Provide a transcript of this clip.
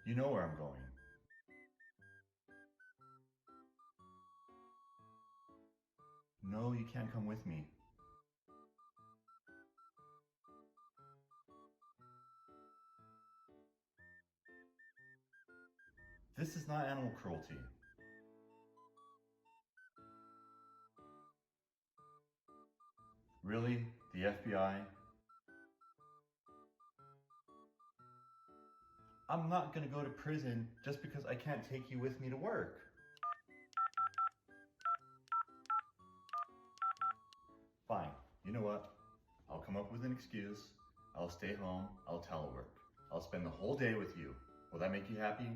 You know where I'm going. No, you can't come with me. This is not animal cruelty. Really? The FBI? I'm not gonna go to prison just because I can't take you with me to work. Fine. You know what? I'll come up with an excuse. I'll stay home. I'll telework. I'll spend the whole day with you. Will that make you happy?